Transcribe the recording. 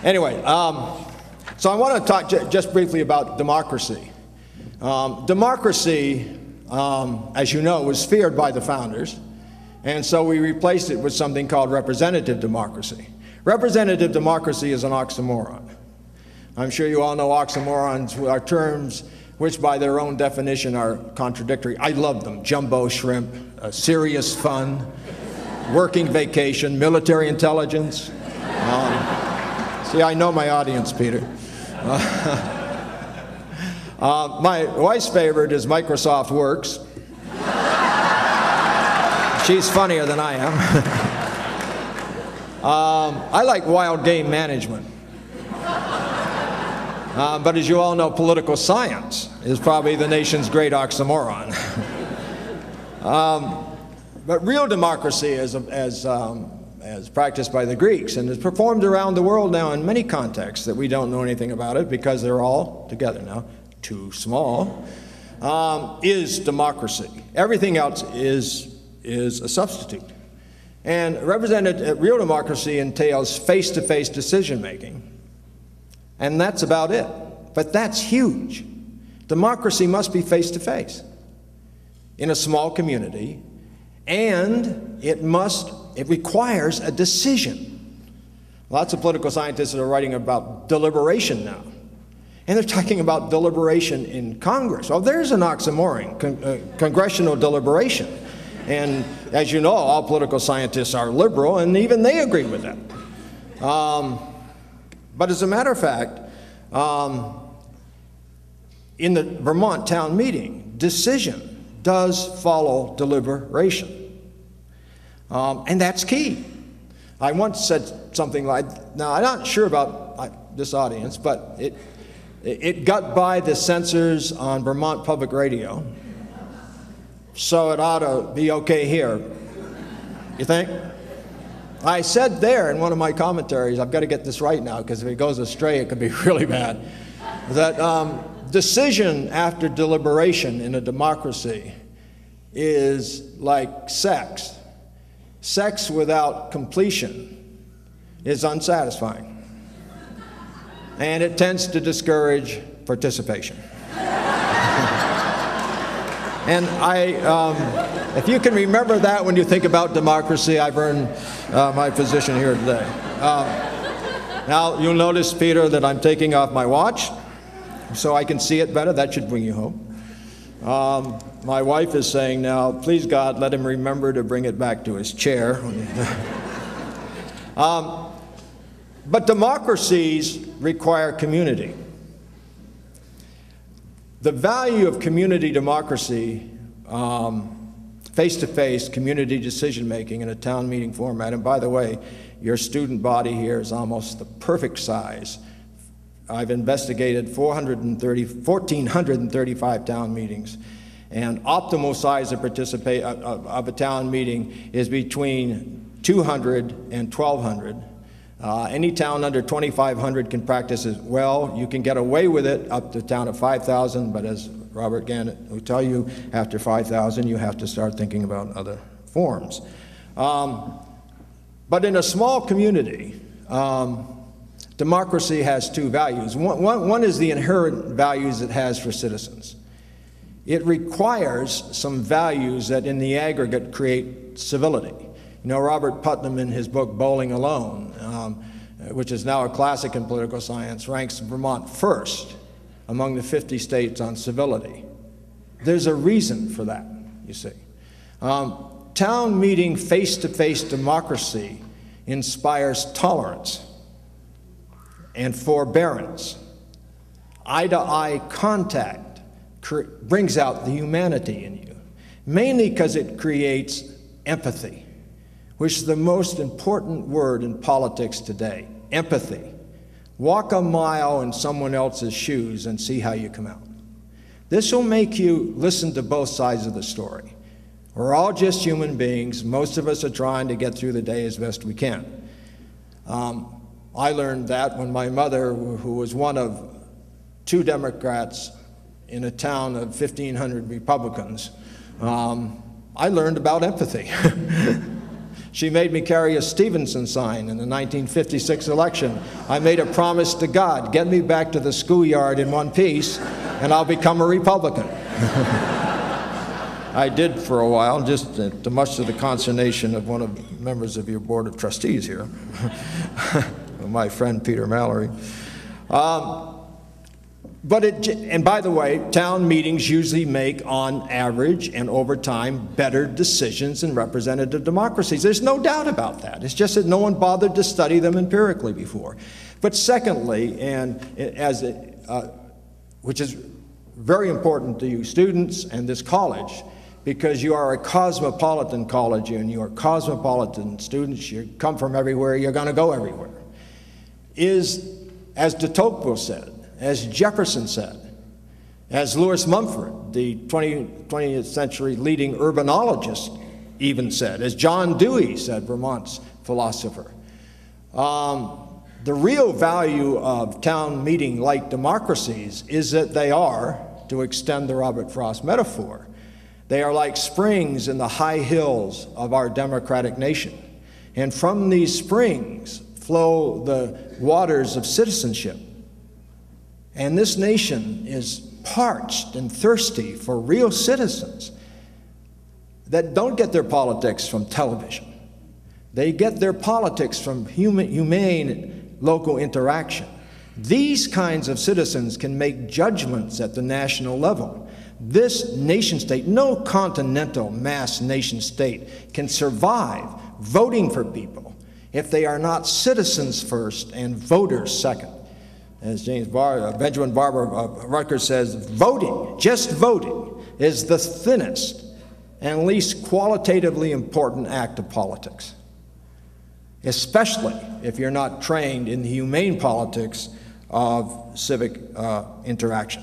Anyway, so I want to talk just briefly about democracy. Democracy, as you know, was feared by the founders, and so we replaced it with something called representative democracy. Representative democracy is an oxymoron. I'm sure you all know oxymorons are terms which by their own definition are contradictory. I love them: jumbo shrimp, serious fun, working vacation, military intelligence. See, I know my audience, Peter. My wife's favorite is Microsoft Works. She's funnier than I am. I like wild game management. But as you all know, political science is probably the nation's great oxymoron. But real democracy, as practiced by the Greeks and is performed around the world now in many contexts that we don't know anything about it because they're all together now, too small, is democracy. Everything else is a substitute. And real democracy entails face-to-face decision-making. And that's about it. But that's huge. Democracy must be face-to-face in a small community, and it requires a decision. Lots of political scientists are writing about deliberation now. And they're talking about deliberation in Congress. Well, there's an oxymoron, congressional deliberation. And as you know, all political scientists are liberal, and even they agree with that. But as a matter of fact, in the Vermont town meeting, decision does follow deliberation. And that's key. I once said something like, now I'm not sure about this audience, but it got by the censors on Vermont Public Radio, so it ought to be okay here. You think? I said there in one of my commentaries, I've got to get this right now because if it goes astray it could be really bad, that decision after deliberation in a democracy is like sex. Sex without completion is unsatisfying, and it tends to discourage participation. And if you can remember that when you think about democracy, I've earned my position here today. Now, you'll notice, Peter, that I'm taking off my watch so I can see it better. That should bring you home. My wife is saying now, please God, let him remember to bring it back to his chair. But democracies require community. The value of community democracy, face-to-face community decision-making in a town meeting format, and by the way, your student body here is almost the perfect size. I've investigated 1,435 town meetings, and optimal size of a town meeting is between 200 and 1,200. Any town under 2,500 can practice as well. You can get away with it up to a town of 5,000, but as Robert Gannett will tell you, after 5,000 you have to start thinking about other forms. But in a small community, democracy has two values. One is the inherent values it has for citizens. It requires some values that in the aggregate create civility. You know, Robert Putnam in his book Bowling Alone, which is now a classic in political science, ranks Vermont first among the 50 states on civility. There's a reason for that, you see. Town meeting face-to-face democracy inspires tolerance and forbearance. Eye-to-eye contact brings out the humanity in you, mainly because it creates empathy, which is the most important word in politics today, empathy. Walk a mile in someone else's shoes and see how you come out. This will make you listen to both sides of the story. We're all just human beings. Most of us are trying to get through the day as best we can. I learned that when my mother, who was one of 2 Democrats in a town of 1,500 Republicans, I learned about empathy. She made me carry a Stevenson sign in the 1956 election. I made a promise to God, get me back to the schoolyard in one piece, and I'll become a Republican. I did for a while, just to much to the consternation of one of the members of your board of trustees here, my friend Peter Mallory. And by the way, town meetings usually make, on average and over time, better decisions than representative democracies. There's no doubt about that. It's just that no one bothered to study them empirically before. But secondly, which is very important to you students and this college, because you are a cosmopolitan college and you are cosmopolitan students, you come from everywhere, you're going to go everywhere, is, as de Tocqueville said, as Jefferson said, as Lewis Mumford, the 20th century leading urbanologist, even said, as John Dewey said, Vermont's philosopher. The real value of town meeting-like democracies is that they are, to extend the Robert Frost metaphor, they are like springs in the high hills of our democratic nation. And from these springs flow the waters of citizenship. And this nation is parched and thirsty for real citizens that don't get their politics from television. They get their politics from humane local interaction. These kinds of citizens can make judgments at the national level. This nation state, no continental mass nation state, can survive voting for people if they are not citizens first and voters second. As Benjamin Barber Rutgers says, voting, just voting, is the thinnest and least qualitatively important act of politics, especially if you're not trained in the humane politics of civic interaction.